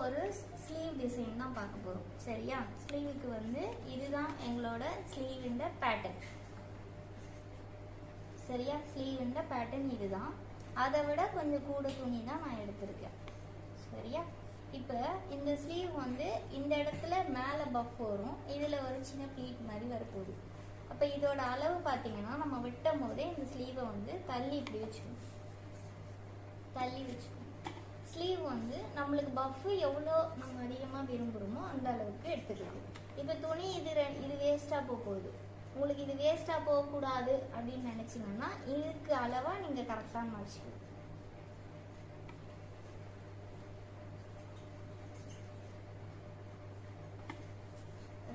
ஒரு sleeve design தான் பார்க்க போகிறோம். சரியா? ஸ்லீவுக்கு வந்து இதுதான் எங்களோட ஸ்லீவின் பேட்டர்ன். சரியா? ஸ்லீவின் பேட்டர்ன் இதுதான். அதை விட கொஞ்சம் கூட துணி தான் நான் எடுத்திருக்கேன். சரியா? இப்போ இந்த ஸ்லீவ் வந்து இந்த இடத்துல மேலே பஃப் வரும், இதில் ஒரு சின்ன ப்ளீட் மாதிரி வரப்போகுது. அப்போ இதோட அளவு பார்த்தீங்கன்னா நம்ம வெட்டும் போதே இந்த ஸ்லீவை வந்து தள்ளி இப்படி வச்சுக்கணும். தள்ளி வச்சுக்கணும். ஸ்லீவ் வந்து நம்மளுக்கு பஃப் எவ்வளோ நம்ம அதிகமாக விரும்புகிறோமோ அந்த அளவுக்கு எடுத்துக்கலாம். இப்போ துணி இது வேஸ்ட்டாக போகுது. உங்களுக்கு இது வேஸ்ட்டாக போகக்கூடாது அப்படின்னு நினச்சிங்கன்னா இதுக்கு அளவாக நீங்கள் கரெக்டாக மடிச்சுக்கணும்.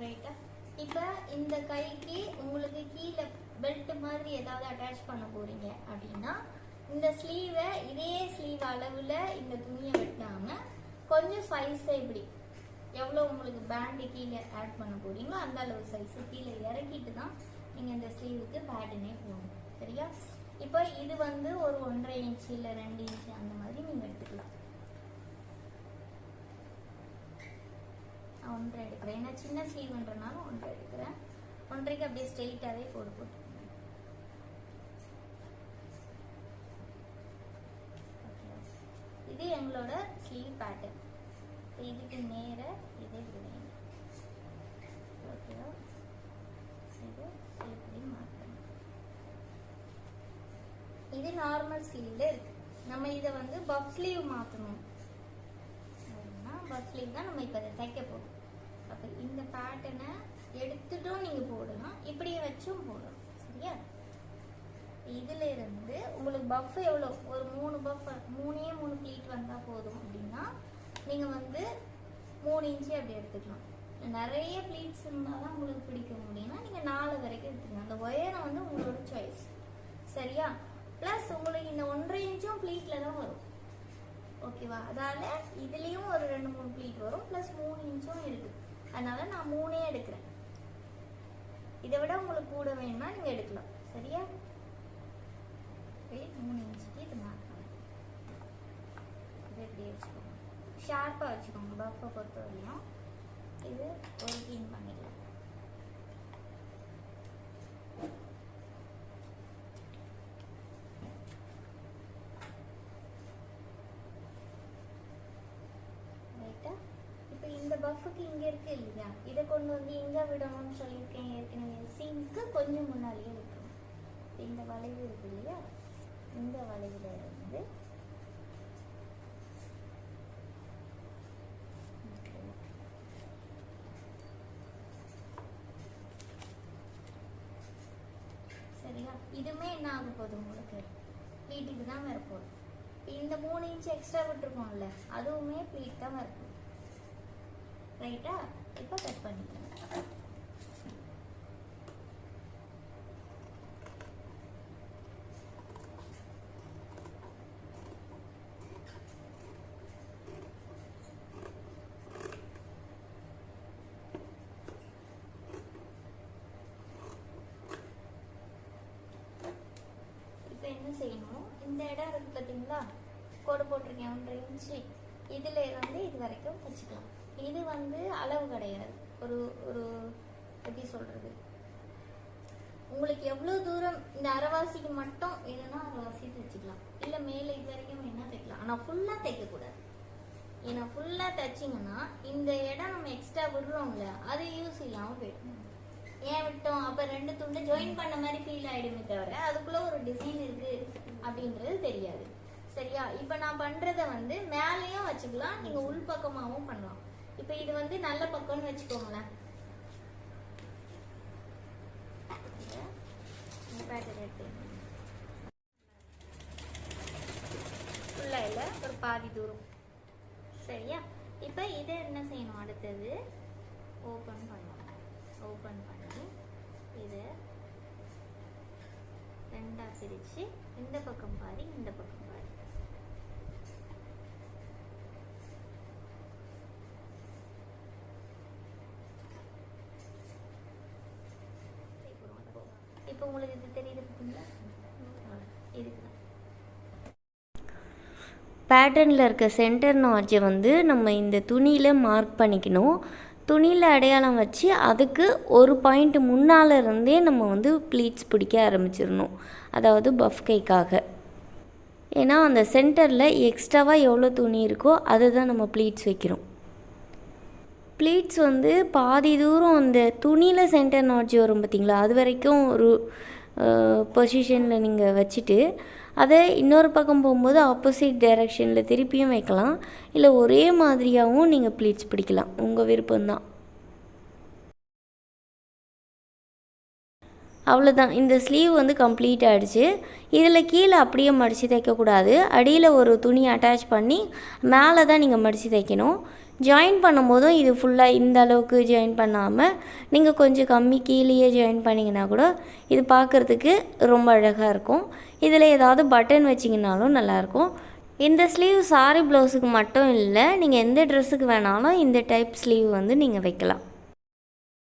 ரைட்டா? இப்போ இந்த கைக்கு உங்களுக்கு கீழே பெல்ட் மாதிரி ஏதாவது அட்டாச் பண்ண போறீங்க அப்படின்னா இந்த ஸ்லீவை இதே ஸ்லீவ் அளவில் இந்த துணியை வெட்டாமல் கொஞ்சம் சைஸை இப்படி எவ்வளோ உங்களுக்கு பேண்டு கீழே ஆட் பண்ண போறீங்களோ அந்த அளவு சைஸு கீழே இறக்கிட்டு தான் நீங்கள் இந்த ஸ்லீவுக்கு பேட்டர்னே போகணும். சரியா? இப்போ இது வந்து ஒரு 1.5 இன்ச் இல்லை 2 இன்ச் அந்த மாதிரி நீங்கள் எடுத்துக்கலாம். 1.5 எடுக்கிறேன். ஏன்னா சின்ன ஸ்லீவ்ன்றனால 1.5 எடுக்கிறேன். 1.5க்கு அப்படியே ஸ்ட்ரெயிட்டாகவே போட்டு இது எங்களோட ஸ்லீவ் பேட்டர்ன். இதுக்கு நேர இதே விடுங்க. ஓகேவா? இது இப்படி மாற்றணும். இது நார்மல் ஸ்லீவ்ல இருக்கு. நம்ம இதை வந்து பஃப் ஸ்லீவ் மாற்றணும். பஃப் ஸ்லீவ் தான் நம்ம இப்போ அதை தைக்க போகிறோம். அப்போ இந்த பேட்டர்னை எடுத்துட்டும் நீங்கள் போடலாம், இப்படியே வச்சும் போடலாம். சரியா? இதுல இருந்து உங்களுக்கு பஃப் எவ்வளோ, ஒரு 3 பஃப் 3 ப்ளீட் வந்தால் போதும் அப்படின்னா நீங்கள் வந்து 3 இன்ச்சு அப்படி எடுத்துக்கலாம். நிறைய ப்ளீட்ஸ் இருந்தால் தான் உங்களுக்கு பிடிக்க முடியும்னா நீங்கள் 4 வரைக்கும் எடுத்துக்கலாம். அந்த ஒயரை வந்து உங்களோட சாய்ஸ். சரியா? ப்ளஸ் உங்களுக்கு இந்த 1.5 இன்ச்சும் ப்ளீட்டில் தான் வரும். ஓகேவா? அதால இதுலேயும் ஒரு 2-3 ப்ளீட் வரும், ப்ளஸ் 3 இன்ச்சும் இருக்குது. அதனால நான் 3 எடுக்கிறேன். இதை விட உங்களுக்கு கூட வேணும்னா நீங்கள் எடுக்கலாம். சரியா? 3 இன்ச்சுக்கு இது மாற்றணும். இதை இப்படி வச்சுக்கோங்க, ஷார்ப்பாக வச்சுக்கோங்க. பஃப்பை பொறுத்த வரையும் இது ஒரு க்ளீன் பண்ணிக்கலாம். ரைட்டா? இப்போ இந்த பஃப்புக்கு இங்கே இருக்கு இல்லையா, இதை கொண்டு வந்து எங்கே விடணும்னு சொல்லியிருக்கேன் ஏற்கனவே. சீமுக்கு கொஞ்சம் முன்னாலேயே விட்டுருவோம். இந்த வளைவு இருக்கு இல்லையா, இந்த வளைவுல இருந்து சரியா? இதுவுமே என்ன ஆக போகுது உங்களுக்கு, ப்ளீட்டுக்கு தான் வரப்போகுது. இந்த 3 இன்ச் எக்ஸ்ட்ரா விட்டுருக்கோம்ல, அதுவுமே ப்ளீட் தான் வரப்போகுது. ரைட்டா? இப்போ கட் பண்ணிக்கலாம். என்ன செய்யணும், இந்த இடம் இருக்கு பார்த்தீங்களா, கோடு போட்டிருக்கேன் 1.5 இன்ச்சு, இதில் இருந்து இது வரைக்கும் வச்சுக்கலாம். இது வந்து அளவு கிடையாது. ஒரு ஒரு எப்படி சொல்கிறது, உங்களுக்கு எவ்வளோ தூரம் இந்த அரைவாசிக்கு மட்டும் வேணும்னா அரைவாசி தைச்சிக்கலாம், இல்லை மேலே இது வரைக்கும் வேணா தைக்கலாம். ஆனால் ஃபுல்லாக தைக்கக்கூடாது. ஏன்னா ஃபுல்லாக தைச்சிங்கன்னா இந்த இடம் நம்ம எக்ஸ்ட்ரா விடுறோம்ல, அது யூஸ் இல்லாமல் போயிடும். ஏன் விட்டோம், அப்போ 2 துண்டு ஜாயின் பண்ண மாதிரி ஃபீல் ஆகிடுமே தவிர அதுக்குள்ளே ஒரு டிசைன் இருக்குது அப்படின்றது தெரியாது. சரியா? இப்போ நான் பண்ணுறத வந்து மேலேயும் வச்சுக்கலாம், நீங்கள் உள்பக்கமாகவும் பண்ணலாம். இப்போ இது வந்து நல்ல பக்கம்னு வச்சுக்கோங்களேன். ஃபுல்லாக இல்லை, ஒரு பாதி தூரம். சரியா? இப்போ இதை என்ன செய்யணும், அடுத்தது ஓப்பன் பண்ணணும். ஓப்பன் பண்ணி இதை 2ஆ பிரித்து இந்த பக்கம் பாதி இந்த பக்கம் பாதி. இப்போ உங்களுக்கு இது தெரியுது பார்த்தீங்களா, இதுக்கு தான் பேட்டர்னில் இருக்க சென்டர் நாட்சை வந்து நம்ம இந்த துணியில் மார்க் பண்ணிக்கணும். துணியில் அடையாளம் வச்சு அதுக்கு ஒரு பாயிண்ட் முன்னால் இருந்தே நம்ம வந்து ப்ளீட்ஸ் பிடிக்க ஆரம்பிச்சிடணும், அதாவது பஃப் கைக்காக. ஏன்னா அந்த சென்டரில் எக்ஸ்ட்ராவாக எவ்வளோ துணி இருக்கோ அதை தான் நம்ம ப்ளீட்ஸ் வைக்கிறோம். ப்ளீட்ஸ் வந்து பாதி தூரம் அந்த துணியில் சென்டர் நாட்சி வரும் பார்த்திங்களா, அது வரைக்கும் ஒரு பொசிஷனில் நீங்கள் வச்சுட்டு அதை இன்னொரு பக்கம் போகும்போது ஆப்போசிட் டைரெக்ஷனில் திருப்பியும் வைக்கலாம், இல்லை ஒரே மாதிரியாகவும் நீங்கள் ப்ளீட்ஸ் பிடிக்கலாம், உங்கள் விருப்பம்தான். அவ்வளோதான், இந்த ஸ்லீவ் வந்து கம்ப்ளீட் ஆகிடுச்சு. இதில் கீழே அப்படியே மடித்து தைக்கக்கூடாது, அடியில் ஒரு துணி அட்டாச் பண்ணி மேலே தான் நீங்கள் மடித்து தைக்கணும். ஜாயின் பண்ணும்போதும் இது ஃபுல்லாக இந்த அளவுக்கு ஜாயின் பண்ணாமல் நீங்கள் கொஞ்சம் கம்மி கீழேயே ஜாயின் பண்ணிங்கன்னா கூட இது பார்க்குறதுக்கு ரொம்ப அழகாக இருக்கும். இதில் ஏதாவது பட்டன் வச்சிங்கனாலும் நல்லாயிருக்கும். இந்த ஸ்லீவ் சாரி ப்ளவுஸுக்கு மட்டும் இல்லை, நீங்கள் எந்த ட்ரெஸ்ஸுக்கு வேணாலும் இந்த டைப் ஸ்லீவ் வந்து நீங்கள் வைக்கலாம்.